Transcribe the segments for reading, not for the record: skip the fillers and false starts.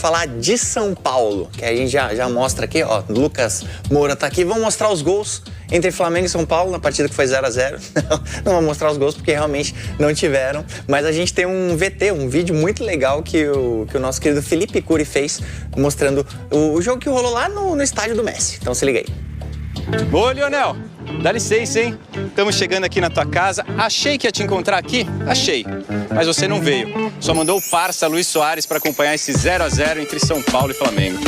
falar de São Paulo, que a gente já mostra aqui, ó, Lucas Moura tá aqui. Vamos mostrar os gols entre Flamengo e São Paulo na partida que foi 0 a 0. Não vou mostrar os gols porque realmente não tiveram, mas a gente tem um VT, um vídeo muito legal que o nosso querido Felipe Curi fez, mostrando o jogo que rolou lá no estádio do Messi. Então se liga aí. Ô, Lionel, dá licença, hein? Estamos chegando aqui na tua casa. Achei que ia te encontrar aqui? Achei. Mas você não veio. Só mandou o parça Luiz Soares para acompanhar esse 0 a 0 entre São Paulo e Flamengo.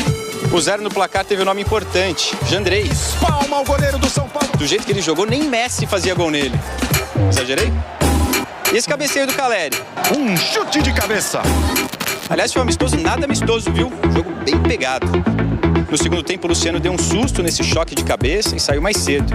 O 0 no placar teve um nome importante, Jandrei. Palma ao goleiro do São Paulo. Do jeito que ele jogou, nem Messi fazia gol nele. Exagerei? E esse cabeceio do Caleri? Um chute de cabeça. Aliás, foi um amistoso nada amistoso, viu? Jogo bem pegado. No segundo tempo, o Luciano deu um susto nesse choque de cabeça e saiu mais cedo.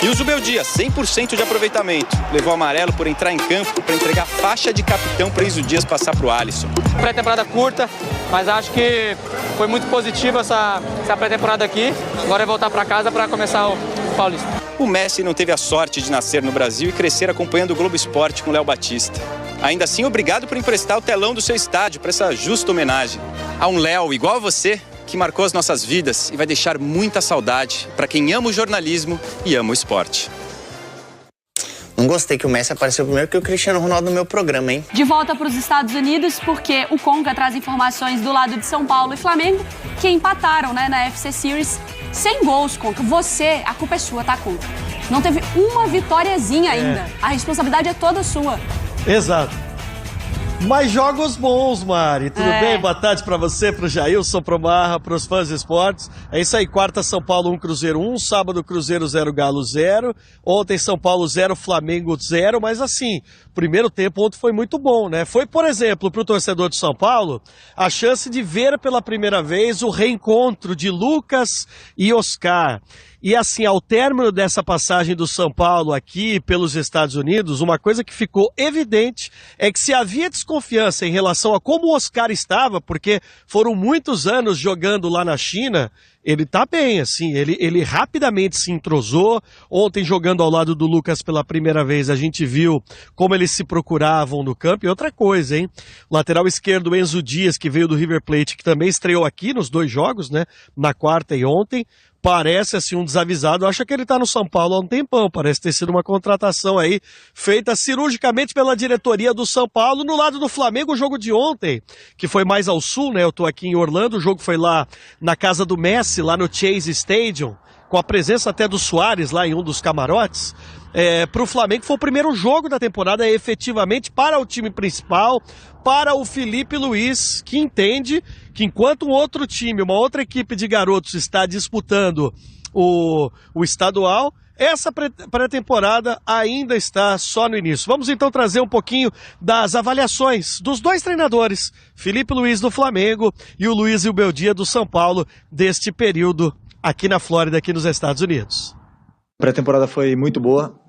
E o Zubeldia, 100% de aproveitamento. Levou amarelo por entrar em campo para entregar faixa de capitão para Enzo Dias passar para o Alisson. Pré-temporada curta, mas acho que foi muito positiva essa pré-temporada aqui. Agora é voltar para casa para começar o Paulista. O Messi não teve a sorte de nascer no Brasil e crescer acompanhando o Globo Esporte com Léo Batista. Ainda assim, obrigado por emprestar o telão do seu estádio para essa justa homenagem. A um Léo igual a você, que marcou as nossas vidas e vai deixar muita saudade para quem ama o jornalismo e ama o esporte. Não gostei que o Messi apareceu primeiro que o Cristiano Ronaldo no meu programa, hein? De volta para os Estados Unidos, porque o Conca traz informações do lado de São Paulo e Flamengo, que empataram, né, na FC Series, sem gols, Conca. Você, a culpa é sua, tá, Conca? Não teve uma vitóriazinha ainda. A responsabilidade é toda sua. Exato. Mais jogos bons, Mari. Tudo bem? Boa tarde pra você, pro Jailson, pro Marra, pros fãs de esportes. É isso aí, quarta São Paulo 1, Cruzeiro 1, sábado Cruzeiro 0, Galo 0. Ontem São Paulo 0, Flamengo 0, mas assim, primeiro tempo ontem foi muito bom, né? Foi, por exemplo, pro torcedor de São Paulo, a chance de ver pela primeira vez o reencontro de Lucas e Oscar. E assim, ao término dessa passagem do São Paulo aqui pelos Estados Unidos, uma coisa que ficou evidente é que se havia desconfiança em relação a como o Oscar estava, porque foram muitos anos jogando lá na China, ele tá bem, assim, ele rapidamente se entrosou. Ontem, jogando ao lado do Lucas pela primeira vez, a gente viu como eles se procuravam no campo. E outra coisa, hein? O lateral esquerdo, Enzo Dias, que veio do River Plate, que também estreou aqui nos 2 jogos, né? Na quarta e ontem. Parece assim um desavisado, acha que ele tá no São Paulo há um tempão, parece ter sido uma contratação aí feita cirurgicamente pela diretoria do São Paulo. No lado do Flamengo, o jogo de ontem, que foi mais ao sul, né, eu tô aqui em Orlando, o jogo foi lá na casa do Messi, lá no Chase Stadium, com a presença até do Suárez lá em um dos camarotes. Para o Flamengo foi o primeiro jogo da temporada efetivamente para o time principal, para o Felipe Luiz, que entende que enquanto um outro time, uma outra equipe de garotos está disputando o estadual, essa pré-temporada ainda está só no início. Vamos então trazer um pouquinho das avaliações dos 2 treinadores, Felipe Luiz do Flamengo e o Luiz Zubeldia do São Paulo, deste período aqui na Flórida, aqui nos Estados Unidos. A pré-temporada foi muito boa.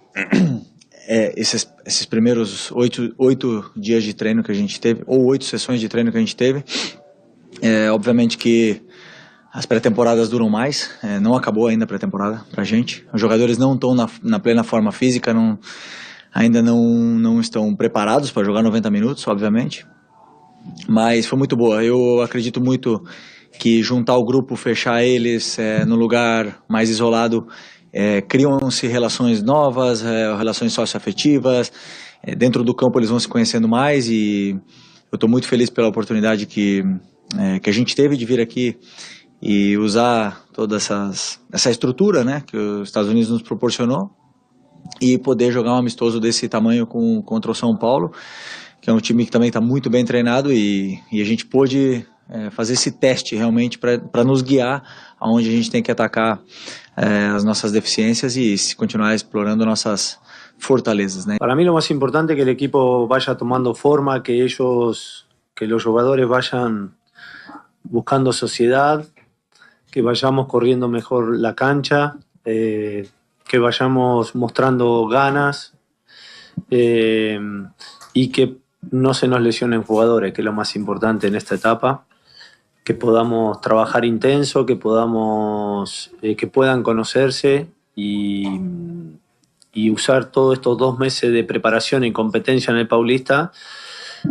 Esses primeiros 8 dias de treino que a gente teve, ou 8 sessões de treino que a gente teve, obviamente que as pré-temporadas duram mais, não acabou ainda a pré-temporada pra gente. Os jogadores não estão na plena forma física, ainda não estão preparados para jogar 90 minutos, obviamente, mas foi muito boa. Eu acredito muito que juntar o grupo, fechar eles no lugar mais isolado, criam-se relações novas, relações socioafetivas. Dentro do campo eles vão se conhecendo mais e eu estou muito feliz pela oportunidade que a gente teve de vir aqui e usar toda essa estrutura, né, que os Estados Unidos nos proporcionou e poder jogar um amistoso desse tamanho contra o São Paulo, que é um time que também está muito bem treinado e a gente pôde fazer esse teste realmente para nos guiar aonde a gente tem que atacar as nossas deficiências e continuar explorando nossas fortalezas, né? Para mí lo más importante es que el equipo vaya tomando forma, que los jugadores vayan buscando sociedad, que vayamos corriendo mejor la cancha, que vayamos mostrando ganas y que no se nos lesionen jugadores, que es lo más importante en esta etapa. Que podamos trabajar intenso, que puedan conocerse y usar todos estos 2 meses de preparación y competencia en el Paulista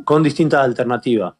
con distintas alternativas.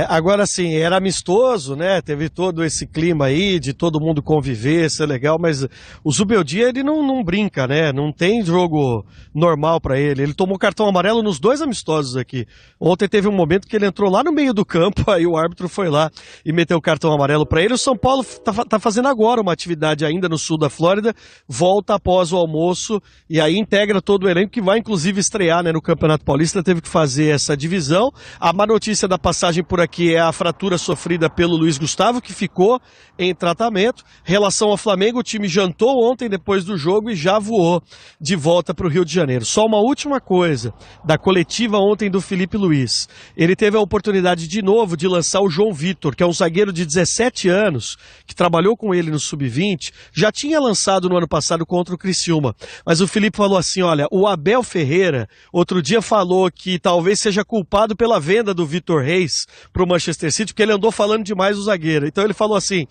Agora sim, era amistoso, né? Teve todo esse clima aí de todo mundo conviver, ser legal, mas o Zubeldia, ele não brinca, né? Não tem jogo normal pra ele. Ele tomou cartão amarelo nos 2 amistosos aqui. Ontem teve um momento que ele entrou lá no meio do campo, aí o árbitro foi lá e meteu o cartão amarelo pra ele. O São Paulo tá fazendo agora uma atividade ainda no sul da Flórida, volta após o almoço e aí integra todo o elenco que vai inclusive estrear, né, no Campeonato Paulista. Teve que fazer essa divisão. A má notícia da passagem por aqui é a fratura sofrida pelo Luiz Gustavo, que ficou em tratamento. Relação ao Flamengo, o time jantou ontem depois do jogo e já voou de volta para o Rio de Janeiro. Só uma última coisa da coletiva ontem do Felipe Luiz. Ele teve a oportunidade de novo de lançar o João Vitor, que é um zagueiro de 17 anos, que trabalhou com ele no Sub-20, já tinha lançado no ano passado contra o Criciúma. Mas o Felipe falou assim, olha, o Abel Ferreira outro dia falou que talvez seja culpado pela venda do Vitor Reis pro Manchester City, porque ele andou falando demais do zagueiro. Então ele falou assim,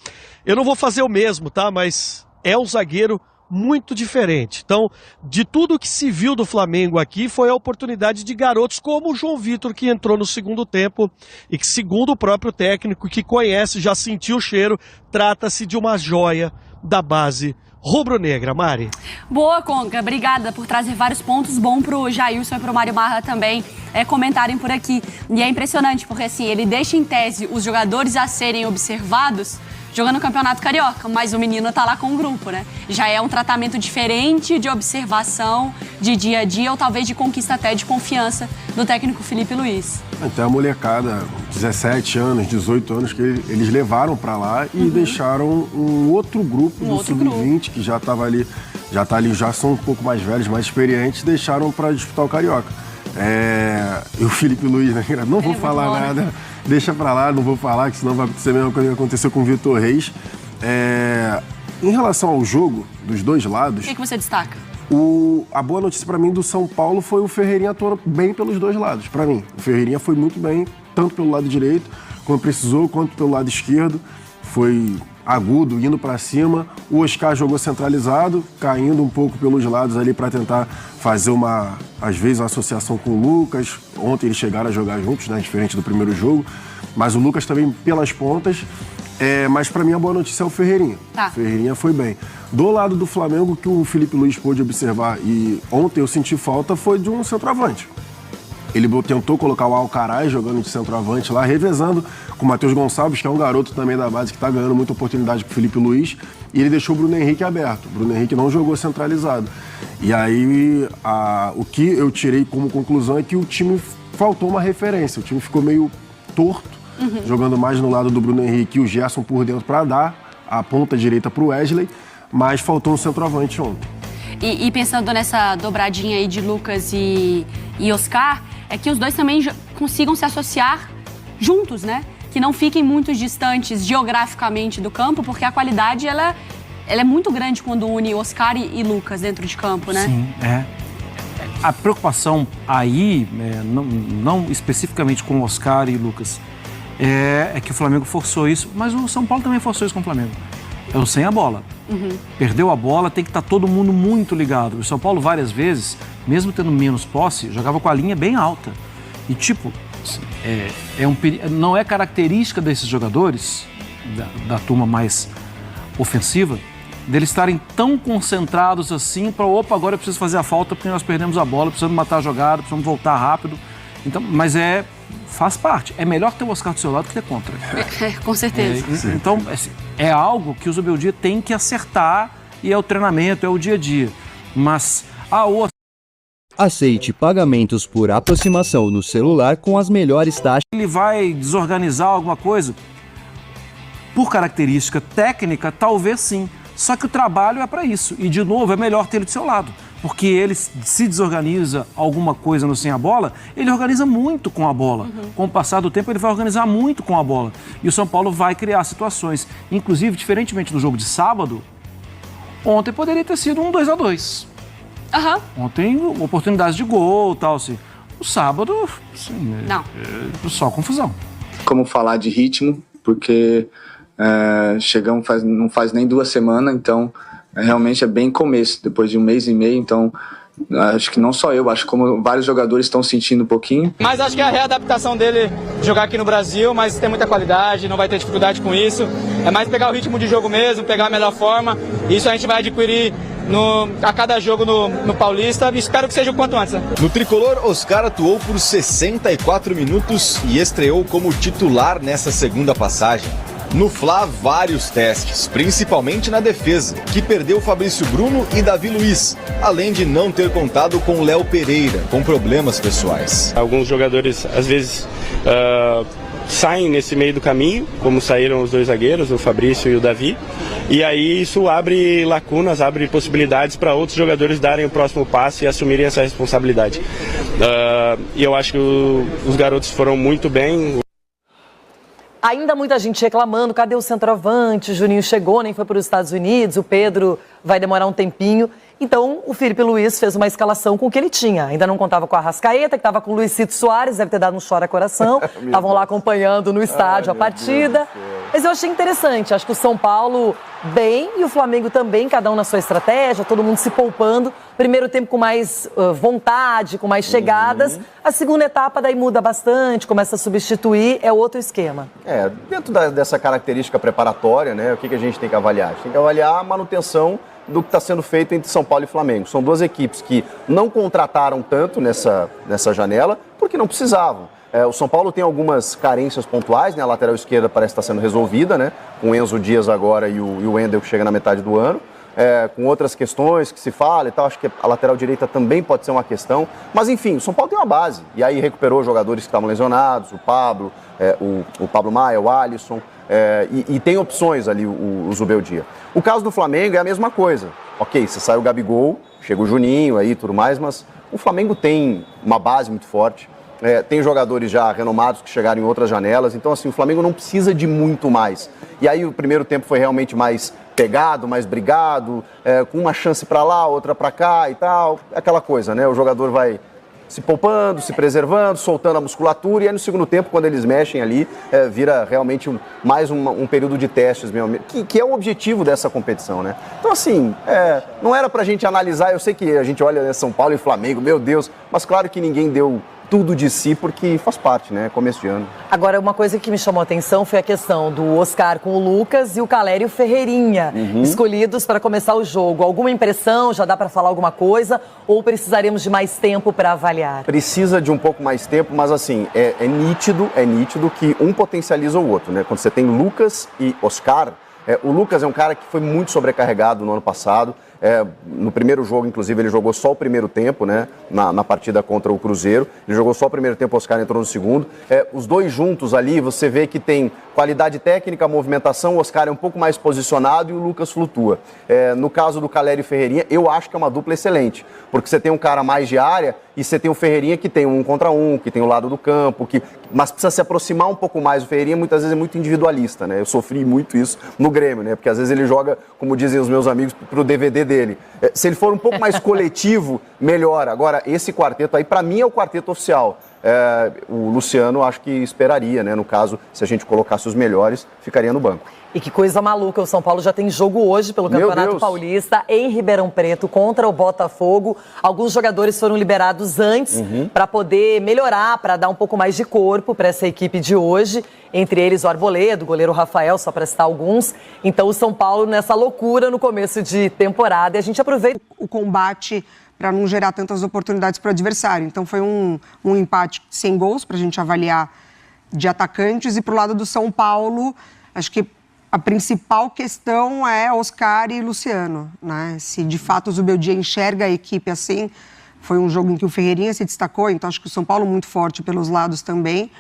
eu não vou fazer o mesmo, tá? Mas é um zagueiro muito diferente. Então, de tudo que se viu do Flamengo aqui, foi a oportunidade de garotos como o João Vitor, que entrou no segundo tempo e que, segundo o próprio técnico, que conhece, já sentiu o cheiro, trata-se de uma joia da base rubro-negra. Mari. Boa, Conca. Obrigada por trazer vários pontos. Bom pro Jailson e pro Mário Marra também comentarem por aqui. E é impressionante, porque assim, ele deixa em tese os jogadores a serem observados jogando o Campeonato Carioca, mas o menino tá lá com o grupo, né? Já é um tratamento diferente de observação, de dia a dia, ou talvez de conquista até de confiança do técnico Felipe Luiz. Até a molecada, 17 anos, 18 anos, que eles levaram pra lá e deixaram um outro grupo do Sub-20, que já tava ali, já são um pouco mais velhos, mais experientes, deixaram pra disputar o Carioca. E o Felipe Luiz, né? Não vou falar nada, deixa pra lá, não vou falar, que senão vai acontecer a mesma coisa que aconteceu com o Vitor Reis. Em relação ao jogo, dos dois lados... O que você destaca? A boa notícia pra mim do São Paulo foi o Ferreirinha atuando bem pelos dois lados, pra mim. O Ferreirinha foi muito bem, tanto pelo lado direito, quando precisou, quanto pelo lado esquerdo. Foi agudo, indo pra cima. O Oscar jogou centralizado, caindo um pouco pelos lados ali pra tentar fazer às vezes, uma associação com o Lucas. Ontem eles chegaram a jogar juntos, né, diferente do primeiro jogo. Mas o Lucas também pelas pontas. Mas pra mim a boa notícia é o Ferreirinha. Tá. O Ferreirinha foi bem. Do lado do Flamengo, que o Felipe Luiz pôde observar, e ontem eu senti falta, foi de um centroavante. Ele tentou colocar o Alcaraz jogando de centroavante lá, revezando com o Matheus Gonçalves, que é um garoto também da base que está ganhando muita oportunidade com o Felipe Luiz, e ele deixou o Bruno Henrique aberto. O Bruno Henrique não jogou centralizado. E aí, o que eu tirei como conclusão é que o time faltou uma referência. O time ficou meio torto, jogando mais no lado do Bruno Henrique e o Gerson por dentro para dar a ponta direita para o Wesley, mas faltou um centroavante ontem. E pensando nessa dobradinha aí de Lucas e Oscar, é que os dois também consigam se associar juntos, né? Que não fiquem muito distantes geograficamente do campo, porque a qualidade ela é muito grande quando une Oscar e Lucas dentro de campo, né? Sim, A preocupação aí, não especificamente com Oscar e Lucas, é que o Flamengo forçou isso, mas o São Paulo também forçou isso com o Flamengo. Sem a bola. Perdeu a bola, tem que estar todo mundo muito ligado. O São Paulo, várias vezes, mesmo tendo menos posse, jogava com a linha bem alta. E, não é característica desses jogadores, da turma mais ofensiva, deles estarem tão concentrados assim para, agora eu preciso fazer a falta porque nós perdemos a bola, precisamos matar a jogada, precisamos voltar rápido. Então, mas faz parte. É melhor ter o Oscar do seu lado que ter contra. Com certeza. Então, é algo que o Zubeldia tem que acertar e é o treinamento, é o dia a dia. Mas aceite pagamentos por aproximação no celular com as melhores taxas. Ele vai desorganizar alguma coisa? Por característica técnica, talvez sim. Só que o trabalho é para isso. E, de novo, é melhor ter ele do seu lado. Porque ele se desorganiza alguma coisa no sem a bola, ele organiza muito com a bola. Com o passar do tempo, ele vai organizar muito com a bola. E o São Paulo vai criar situações. Inclusive, diferentemente do jogo de sábado, ontem poderia ter sido um 2-2. Ontem, oportunidades de gol e tal, assim. O sábado, assim, só confusão. Como falar de ritmo, porque chegamos não faz nem 2 semanas, então realmente é bem começo, depois de 1 mês e meio, então Acho que não só eu, acho que como vários jogadores estão sentindo um pouquinho. Mas acho que é a readaptação dele jogar aqui no Brasil, mas tem muita qualidade, não vai ter dificuldade com isso. É mais pegar o ritmo de jogo mesmo, pegar a melhor forma. Isso a gente vai adquirir a cada jogo no Paulista. Espero que seja o quanto antes. Né? No tricolor, Oscar atuou por 64 minutos e estreou como titular nessa segunda passagem. No Fla, vários testes, principalmente na defesa, que perdeu Fabrício Bruno e Davi Luiz, além de não ter contado com Léo Pereira, com problemas pessoais. Alguns jogadores, às vezes, saem nesse meio do caminho, como saíram os dois zagueiros, o Fabrício e o Davi, e aí isso abre lacunas, abre possibilidades para outros jogadores darem o próximo passo e assumirem essa responsabilidade. E eu acho que os garotos foram muito bem. Ainda muita gente reclamando, cadê o centroavante? O Juninho chegou, nem foi para os Estados Unidos, o Pedro vai demorar um tempinho. Então, o Filipe Luís fez uma escalação com o que ele tinha. Ainda não contava com a Arrascaeta, que estava com o Luizito Soares, deve ter dado um chora-coração. Estavam lá acompanhando no estádio a partida. Mas eu achei interessante, acho que o São Paulo bem e o Flamengo também, cada um na sua estratégia, todo mundo se poupando. Primeiro tempo com mais vontade, com mais chegadas. A segunda etapa daí muda bastante, começa a substituir, é outro esquema. Dentro dessa característica preparatória, né, o que a gente tem que avaliar? A gente tem que avaliar a manutenção do que está sendo feito entre São Paulo e Flamengo. São duas equipes que não contrataram tanto nessa janela porque não precisavam. O São Paulo tem algumas carências pontuais, né? A lateral esquerda parece estar sendo resolvida, né? Com o Enzo Dias agora e o Wendel que chega na metade do ano. Com outras questões que se fala e tal, acho que a lateral direita também pode ser uma questão. Mas enfim, o São Paulo tem uma base. E aí recuperou jogadores que estavam lesionados, o Pablo, o Pablo Maia, o Alisson. E tem opções ali, o Zubeldia. O caso do Flamengo é a mesma coisa. Ok, você sai o Gabigol, chega o Juninho aí e tudo mais, mas o Flamengo tem uma base muito forte. Tem jogadores já renomados que chegaram em outras janelas. Então, assim, o Flamengo não precisa de muito mais. E aí o primeiro tempo foi realmente mais pegado, mais brigado, com uma chance para lá, outra para cá e tal. Aquela coisa, né? O jogador vai se poupando, se preservando, soltando a musculatura. E aí no segundo tempo, quando eles mexem ali, vira realmente mais um período de testes mesmo, que é o objetivo dessa competição, né? Então, assim, não era pra gente analisar. Eu sei que a gente olha, né, São Paulo e Flamengo, meu Deus. Mas claro que ninguém deu tudo de si, porque faz parte, né? Começo de ano. Agora, uma coisa que me chamou a atenção foi a questão do Oscar com o Lucas e o Calério Ferreirinha, escolhidos para começar o jogo. Alguma impressão? Já dá para falar alguma coisa? Ou precisaremos de mais tempo para avaliar? Precisa de um pouco mais tempo, mas assim, é nítido que um potencializa o outro, né? Quando você tem Lucas e Oscar, o Lucas é um cara que foi muito sobrecarregado no ano passado. No primeiro jogo, inclusive, ele jogou só o primeiro tempo, né? Na partida contra o Cruzeiro. Ele jogou só o primeiro tempo, o Oscar entrou no segundo. Os dois juntos ali, você vê que tem qualidade técnica, movimentação. O Oscar é um pouco mais posicionado e o Lucas flutua. No caso do Calério e Ferreirinha, eu acho que é uma dupla excelente. Porque você tem um cara mais de área e você tem o Ferreirinha que tem um contra um, que tem o lado do campo, mas precisa se aproximar um pouco mais. O Ferreirinha muitas vezes é muito individualista, né? Eu sofri muito isso no Grêmio, né? Porque às vezes ele joga, como dizem os meus amigos, pro DVD dele. Se ele for um pouco mais coletivo, melhor. Agora, esse quarteto aí, pra mim, é o quarteto oficial. O Luciano, acho que esperaria, né? No caso, se a gente colocasse os melhores, ficaria no banco. E que coisa maluca, o São Paulo já tem jogo hoje pelo Campeonato Paulista em Ribeirão Preto contra o Botafogo. Alguns jogadores foram liberados antes para poder melhorar, para dar um pouco mais de corpo para essa equipe de hoje. Entre eles o Arboleda, o goleiro Rafael, só para citar alguns. Então o São Paulo nessa loucura no começo de temporada. E a gente aproveita o combate para não gerar tantas oportunidades para o adversário. Então foi um empate sem gols para a gente avaliar de atacantes. E para o lado do São Paulo, acho que a principal questão é Oscar e Luciano, né? Se de fato o Zubeldia enxerga a equipe assim, foi um jogo em que o Ferreirinha se destacou, então acho que o São Paulo muito forte pelos lados também,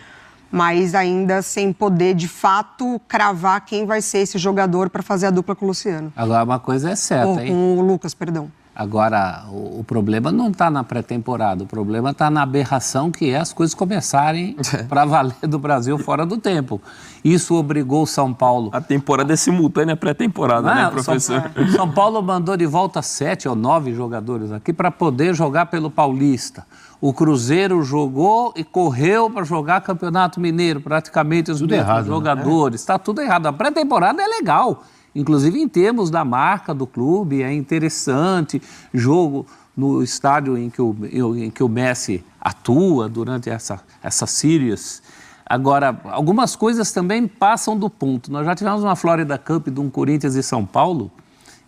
mas ainda sem poder de fato cravar quem vai ser esse jogador para fazer a dupla com o Luciano. Agora uma coisa é certa, hein? Com o Lucas, perdão. Agora, o problema não está na pré-temporada, o problema está na aberração que é as coisas começarem para valer do Brasil fora do tempo. Isso obrigou o São Paulo... A temporada é simultânea à pré-temporada, né, professor? São Paulo mandou de volta 7 ou 9 jogadores aqui para poder jogar pelo Paulista. O Cruzeiro jogou e correu para jogar Campeonato Mineiro, praticamente os mesmos jogadores. Está tudo errado. A pré-temporada é legal. Inclusive em termos da marca do clube, é interessante, jogo no estádio em que o Messi atua durante essa Series. Agora, algumas coisas também passam do ponto. Nós já tivemos uma Florida Cup de um Corinthians e São Paulo,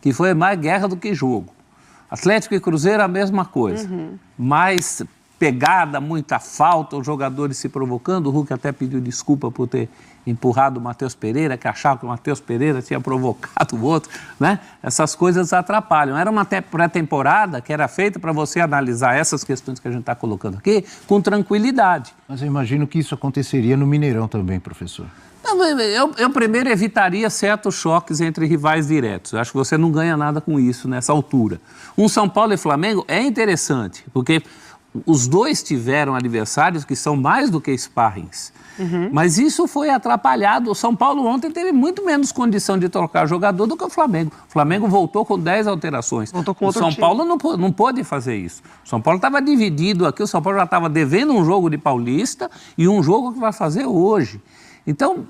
que foi mais guerra do que jogo. Atlético e Cruzeiro, a mesma coisa. Mais pegada, muita falta, os jogadores se provocando. O Hulk até pediu desculpa por ter empurrado o Matheus Pereira, que achava que o Matheus Pereira tinha provocado o outro, né? Essas coisas atrapalham. Era uma pré-temporada que era feita para você analisar essas questões que a gente está colocando aqui com tranquilidade. Mas eu imagino que isso aconteceria no Mineirão também, professor. Eu primeiro evitaria certos choques entre rivais diretos. Eu acho que você não ganha nada com isso nessa altura. Um São Paulo e Flamengo é interessante, porque os dois tiveram adversários que são mais do que sparrings. Mas isso foi atrapalhado. O São Paulo ontem teve muito menos condição de trocar jogador do que o Flamengo. O Flamengo voltou com 10 alterações. O São Paulo não pôde fazer isso. O São Paulo estava dividido aqui. O São Paulo já estava devendo um jogo de Paulista e um jogo que vai fazer hoje. Então,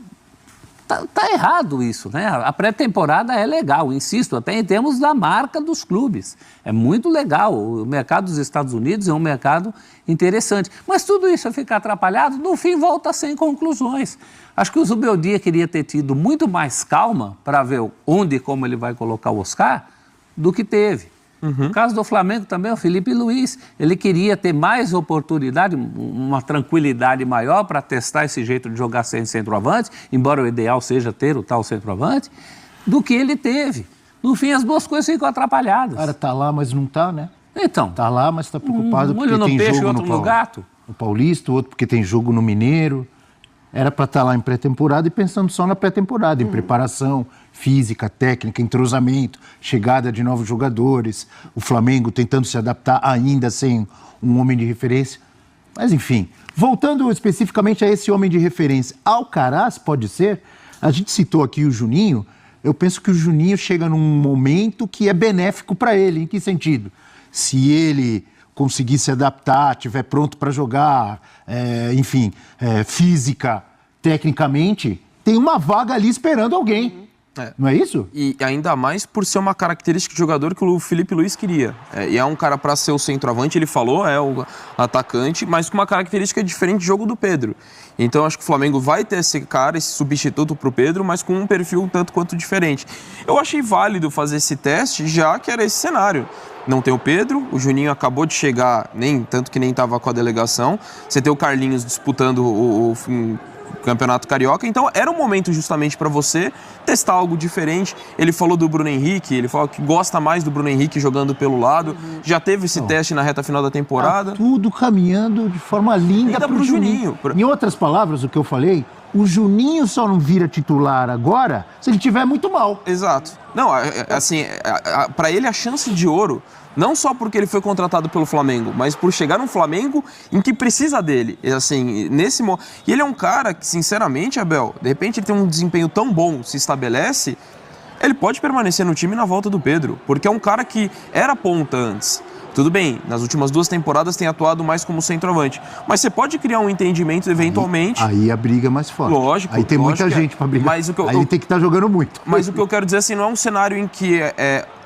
tá errado isso, né? A pré-temporada é legal, insisto, até em termos da marca dos clubes. É muito legal. O mercado dos Estados Unidos é um mercado interessante. Mas tudo isso fica atrapalhado, no fim volta sem conclusões. Acho que o Zubeldia queria ter tido muito mais calma para ver onde e como ele vai colocar o Oscar do que teve. No caso do Flamengo também, o Felipe Luiz, ele queria ter mais oportunidade, uma tranquilidade maior para testar esse jeito de jogar sem centroavante, embora o ideal seja ter o tal centroavante, do que ele teve. No fim, as duas coisas ficam atrapalhadas. O cara tá lá, mas não tá, né? Então. Tá lá, mas tá preocupado porque olho no tem peixe, jogo outro no gato. No Paulista, outro porque tem jogo no Mineiro. Era para estar lá em pré-temporada e pensando só na pré-temporada, em preparação física, técnica, entrosamento, chegada de novos jogadores, o Flamengo tentando se adaptar ainda sem um homem de referência. Mas, enfim, voltando especificamente a esse homem de referência, Alcaraz pode ser? A gente citou aqui o Juninho, eu penso que o Juninho chega num momento que é benéfico para ele. Em que sentido? Se ele conseguir se adaptar, estiver pronto para jogar, física, tecnicamente, tem uma vaga ali esperando alguém. Não é isso? E ainda mais por ser uma característica de jogador que o Felipe Luiz queria. E é um cara para ser o centroavante, ele falou, é o atacante, mas com uma característica diferente de jogo do Pedro. Então acho que o Flamengo vai ter esse cara, esse substituto para o Pedro, mas com um perfil um tanto quanto diferente. Eu achei válido fazer esse teste, já que era esse cenário. Não tem o Pedro, o Juninho acabou de chegar, tanto que nem estava com a delegação. Você tem o Carlinhos disputando o Campeonato Carioca, então era um momento justamente para você testar algo diferente. Ele falou do Bruno Henrique, ele falou que gosta mais do Bruno Henrique jogando pelo lado, já teve esse teste na reta final da temporada. Tá tudo caminhando de forma linda para o Juninho. Em outras palavras, o que eu falei, o Juninho só não vira titular agora se ele estiver muito mal. Exato. Não, assim, para ele a chance de ouro, não só porque ele foi contratado pelo Flamengo, mas por chegar num Flamengo em que precisa dele. Assim, e ele é um cara que, sinceramente, Abel, de repente ele tem um desempenho tão bom, se estabelece, ele pode permanecer no time na volta do Pedro, porque é um cara que era ponta antes. Tudo bem, nas últimas 2 temporadas tem atuado mais como centroavante. Mas você pode criar um entendimento eventualmente. Aí a briga é mais forte. Lógico. Aí tem muita gente para brigar. Aí ele tem que estar jogando muito. Mas o que eu quero dizer assim, não é um cenário em que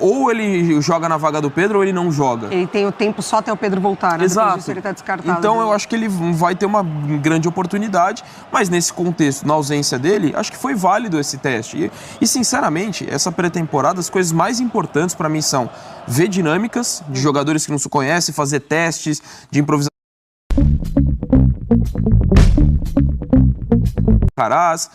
ou ele joga na vaga do Pedro ou ele não joga. Ele tem o tempo só até o Pedro voltar, né? Exato. Depois disso ele tá descartado. Então eu acho que ele vai ter uma grande oportunidade, mas nesse contexto, na ausência dele, acho que foi válido esse teste. E sinceramente, essa pré-temporada, as coisas mais importantes para mim são ver dinâmicas de jogadores que não se conhecem, fazer testes de improvisação. Alcaraz,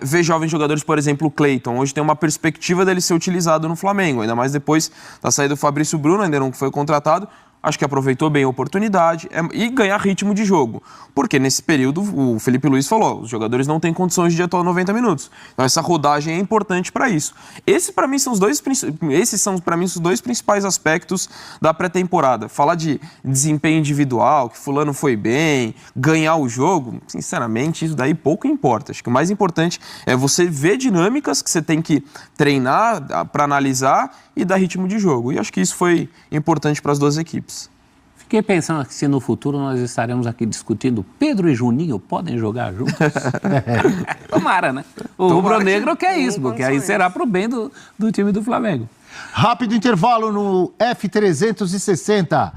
ver jovens jogadores, por exemplo, o Cleiton. Hoje tem uma perspectiva dele ser utilizado no Flamengo, ainda mais depois da saída do Fabrício Bruno, ainda não foi contratado. Acho que aproveitou bem a oportunidade e ganhar ritmo de jogo. Porque nesse período, o Felipe Luiz falou, os jogadores não têm condições de atuar 90 minutos. Então essa rodagem é importante para isso. Esses são os dois principais aspectos da pré-temporada. Falar de desempenho individual, que fulano foi bem, ganhar o jogo, sinceramente, isso daí pouco importa. Acho que o mais importante é você ver dinâmicas que você tem que treinar para analisar e dar ritmo de jogo. E acho que isso foi importante para as duas equipes. Fiquei pensando que se no futuro nós estaremos aqui discutindo Pedro e Juninho podem jogar juntos. Tomara, né? O rubro-negro quer isso, porque aí será para o bem do time do Flamengo. Rápido intervalo no F360.